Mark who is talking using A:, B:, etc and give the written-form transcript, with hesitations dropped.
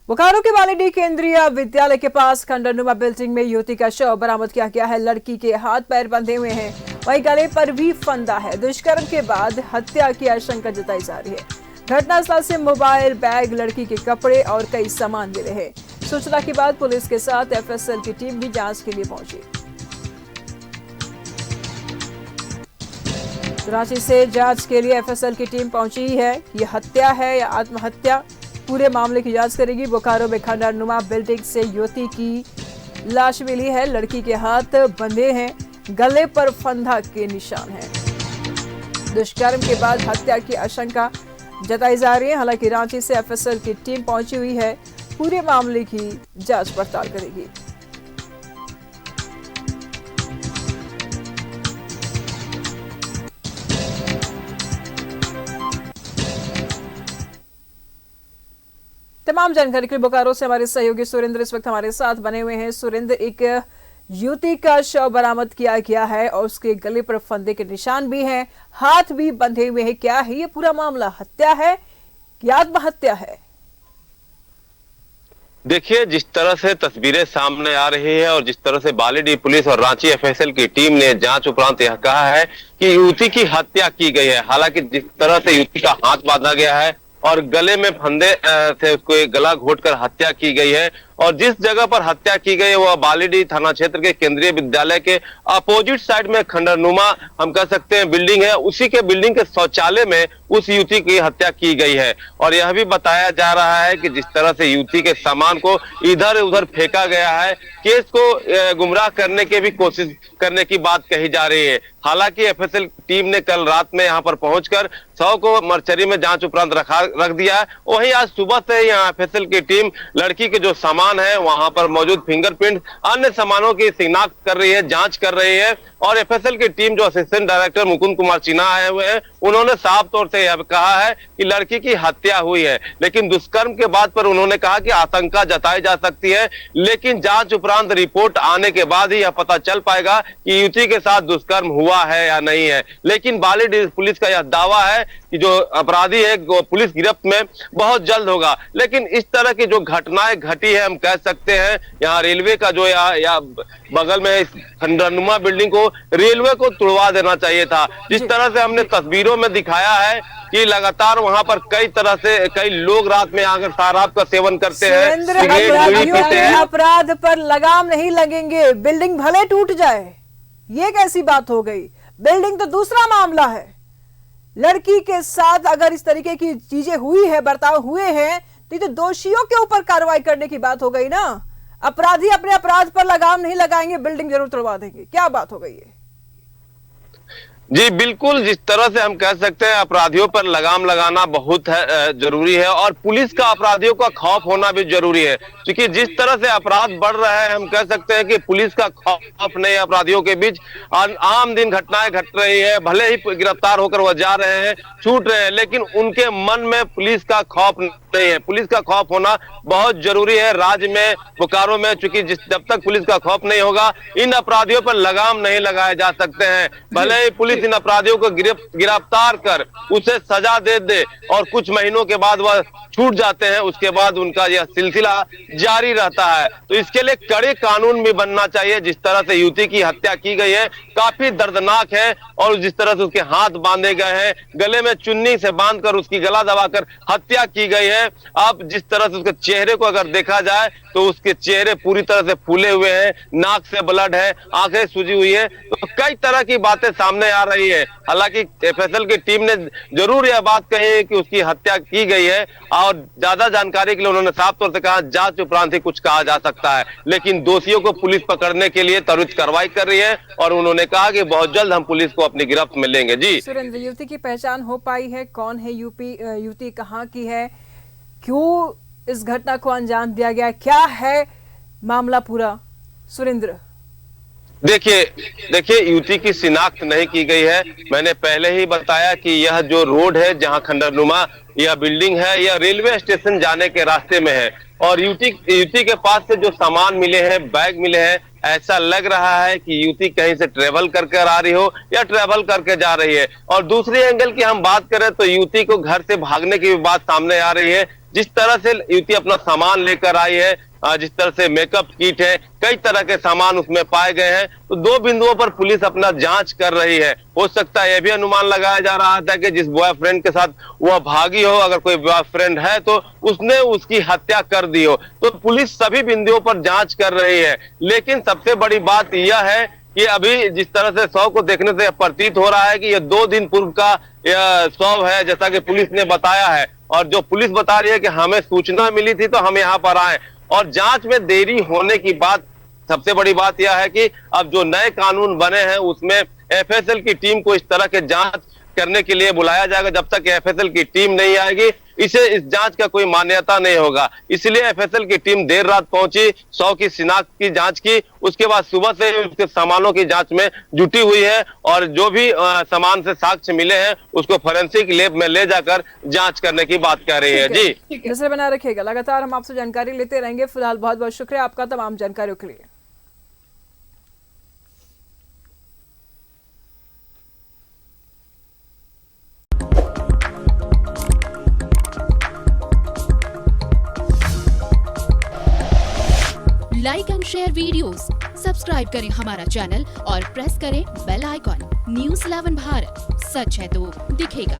A: बोकारो के बालीडीह केंद्रीय विद्यालय के पास खंडरनुमा बिल्डिंग में युवती का शव बरामद किया गया है। लड़की के हाथ पैर बंधे हुए हैं, वहीं गले पर भी फंदा है। दुष्कर्म के बाद हत्या की आशंका जताई जा रही है। घटनास्थल से मोबाइल, बैग, लड़की के कपड़े और कई सामान मिले हैं। सूचना के बाद पुलिस के साथ एफएसएल की टीम भी जांच के लिए पहुंची। रांची से जांच के लिए एफएसएल की टीम पहुंची है। ये हत्या है या आत्महत्या, पूरे मामले की जांच करेगी। बोकारो में खंडरनुमा बिल्डिंग से युवती की लाश मिली है। लड़की के हाथ बंधे हैं, गले पर फंदा के निशान हैं। दुष्कर्म के बाद हत्या की आशंका जताई जा रही है। हालांकि रांची से एफएसएल की टीम पहुंची हुई है, पूरे मामले की जांच पड़ताल करेगी। तमाम जानकारी के लिए बोकारो से हमारे सहयोगी सुरेंद्र इस वक्त हमारे साथ बने हुए हैं। सुरेंद्र, एक युवती का शव बरामद किया गया है और उसके गले पर फंदे के निशान भी हैं, हाथ भी बंधे हुए हैं। क्या है ये पूरा मामला? हत्या है या आत्महत्या है?
B: देखिए, जिस तरह से तस्वीरें सामने आ रही है और जिस तरह से बालीडीह पुलिस और रांची एफएसएल की टीम ने जांच उपरांत यह कहा है कि युवती की हत्या की गई है। हालांकि जिस तरह से युवती का हाथ बांधा गया है और गले में फंदे से उसको गला घोंटकर हत्या की गई है, और जिस जगह पर हत्या की गई है वह बालीडीह थाना क्षेत्र के केंद्रीय विद्यालय के अपोजिट साइड में खंडरनुमा हम कह सकते हैं बिल्डिंग है, उसी के बिल्डिंग के शौचालय में उस युवती की हत्या की गई है। और यह भी बताया जा रहा है कि जिस तरह से युवती के सामान को इधर उधर फेंका गया है, केस को गुमराह करने की भी कोशिश करने की बात कही जा रही है। हालांकि एफएसएल टीम ने कल रात में यहां पर पहुंचकर शव को मर्चरी में जांच उपरांत रख दिया है। वहीं आज सुबह से यहाँ एफएसएल की टीम लड़की के जो सामान है वहां पर मौजूद फिंगरप्रिंट, अन्य सामानों की शिनाख्त कर रही है, जांच कर रही है। और एफएसएल की टीम जो असिस्टेंट डायरेक्टर मुकुंद कुमार सिन्हा आए हुए हैं, उन्होंने साफ तौर से यह कहा है कि लड़की की हत्या हुई है, लेकिन दुष्कर्म के बाद पर उन्होंने कहा कि आशंका जताई जा सकती है, लेकिन जांच उपरांत रिपोर्ट आने के बाद ही यह पता चल पाएगा कि युवती के साथ दुष्कर्म हुआ है या नहीं है। लेकिन बालीडीह पुलिस का यह दावा है कि जो अपराधी है वो पुलिस गिरफ्त में बहुत जल्द होगा। लेकिन इस तरह की जो घटनाएं घटी है, हम कह सकते हैं यहाँ रेलवे का जो या बगल में खंडरनुमा बिल्डिंग को रेलवे को तुड़वा देना चाहिए था। जिस तरह से हमने तस्वीरों में दिखाया है कि लगातार वहां पर कई लोग रात में आकर शराब का सेवन करते हैं।
A: अपराध पर लगाम नहीं लगेंगे, बिल्डिंग भले टूट जाए, ये कैसी बात हो गई? बिल्डिंग तो दूसरा मामला है। लड़की के साथ अगर इस तरीके की चीजें हुई है, बर्ताव हुए हैं, तो दोषियों के ऊपर कार्रवाई करने की बात हो गई ना। अपराधी अपने अपराध पर लगाम नहीं लगाएंगे, बिल्डिंग जरूर तोड़वा देंगे। क्या बात हो गई है?
B: जी बिल्कुल, जिस तरह से हम कह सकते हैं अपराधियों पर लगाम लगाना बहुत जरूरी है, और पुलिस का अपराधियों का खौफ होना भी जरूरी है। क्योंकि जिस तरह से अपराध बढ़ रहे हैं, हम कह सकते हैं कि पुलिस का खौफ नहीं, अपराधियों के बीच आम दिन घटनाएं घट रही है। भले ही गिरफ्तार होकर वह जा रहे हैं, छूट रहे हैं, लेकिन उनके मन में पुलिस का खौफ नहीं है। पुलिस का खौफ होना बहुत जरूरी है राज्य में, बोकारो में। चूंकि जब तक पुलिस का खौफ नहीं होगा, इन अपराधियों पर लगाम नहीं लगाए जा सकते हैं। भले ही पुलिस इन अपराधियों को गिरफ्तार कर उसे सजा दे और कुछ महीनों के बाद वह छूट जाते हैं, उसके बाद उनका यह सिलसिला जारी रहता है। तो इसके लिए कड़े कानून भी बनना चाहिए। जिस तरह से युवती की हत्या की गई है, काफी दर्दनाक है, और जिस तरह से उसके हाथ बांधे गए हैं, गले में चुन्नी से बांधकर उसकी गला दबाकर हत्या की गई है। अब जिस तरह से उसके चेहरे को अगर देखा जाए तो उसके चेहरे पूरी तरह से फूले हुए हैं, नाक से ब्लड है, आंखें सूजी हुई है, तो कई तरह की बातें सामने आ रही है। हालांकि एफएसएल की टीम ने जरूर यह बात कही है कि उसकी हत्या की गई है, और ज्यादा जानकारी के लिए उन्होंने साफ तौर से कहा जांच उपरांत ही कुछ कहा जा सकता है। लेकिन दोषियों को पुलिस पकड़ने के लिए त्वरित कार्रवाई कर रही है, और उन्होंने कहा कि बहुत जल्द हम पुलिस को अपनी गिरफ्त में लेंगे। जी
A: सुरेंद्र, युवती की पहचान हो पाई है? कौन है युवती, कहाँ की है, क्यों इस घटना को अंजाम दिया गया, क्या है मामला पूरा? सुरेंद्र,
B: देखिए युवती की शिनाख्त नहीं की गई है। मैंने पहले ही बताया कि यह जो रोड है जहां खंडरनुमा यह बिल्डिंग है, यह रेलवे स्टेशन जाने के रास्ते में है, और युवती के पास से जो सामान मिले हैं, बैग मिले हैं, ऐसा लग रहा है कि युवती कहीं से ट्रेवल करके आ रही हो या ट्रेवल करके जा रही है। और दूसरे एंगल की हम बात करें तो युवती को घर से भागने की भी बात सामने आ रही है। जिस तरह से युवती अपना सामान लेकर आई है, जिस तरह से मेकअप किट है, कई तरह के सामान उसमें पाए गए हैं, तो 2 बिंदुओं पर पुलिस अपना जांच कर रही है। हो सकता है यह भी अनुमान लगाया जा रहा था कि जिस बॉयफ्रेंड के साथ वह भागी हो, अगर कोई बॉयफ्रेंड है तो उसने उसकी हत्या कर दी हो। तो पुलिस सभी बिंदुओं पर जांच कर रही है। लेकिन सबसे बड़ी बात यह है कि अभी जिस तरह से शव को देखने से प्रतीत हो रहा है कि यह 2 दिन पूर्व का यह शव है, जैसा कि पुलिस ने बताया है। और जो पुलिस बता रही है कि हमें सूचना मिली थी तो हम यहाँ पर आए, और जांच में देरी होने की बात, सबसे बड़ी बात यह है कि अब जो नए कानून बने हैं उसमें एफएसएल की टीम को इस तरह के जांच करने के लिए बुलाया जाएगा। जब तक एफएसएल की टीम नहीं आएगी इस जांच का कोई मान्यता नहीं होगा। इसलिए एफएसएल की टीम देर रात पहुंची, शव की शिनाख्त की जांच की, उसके बाद सुबह से उसके सामानों की जांच में जुटी हुई है, और जो भी सामान से साक्ष्य मिले हैं उसको फोरेंसिक लैब में ले जाकर जांच करने की बात कर रही है। जी
A: नजर बना रखिएगा, लगातार हम आपसे जानकारी लेते रहेंगे। फिलहाल बहुत बहुत शुक्रिया आपका तमाम जानकारियों के लिए।
C: Like and share videos, subscribe करें हमारा चैनल और प्रेस करें बेल आइकॉन। न्यूज़ 11 भारत, सच है तो दिखेगा।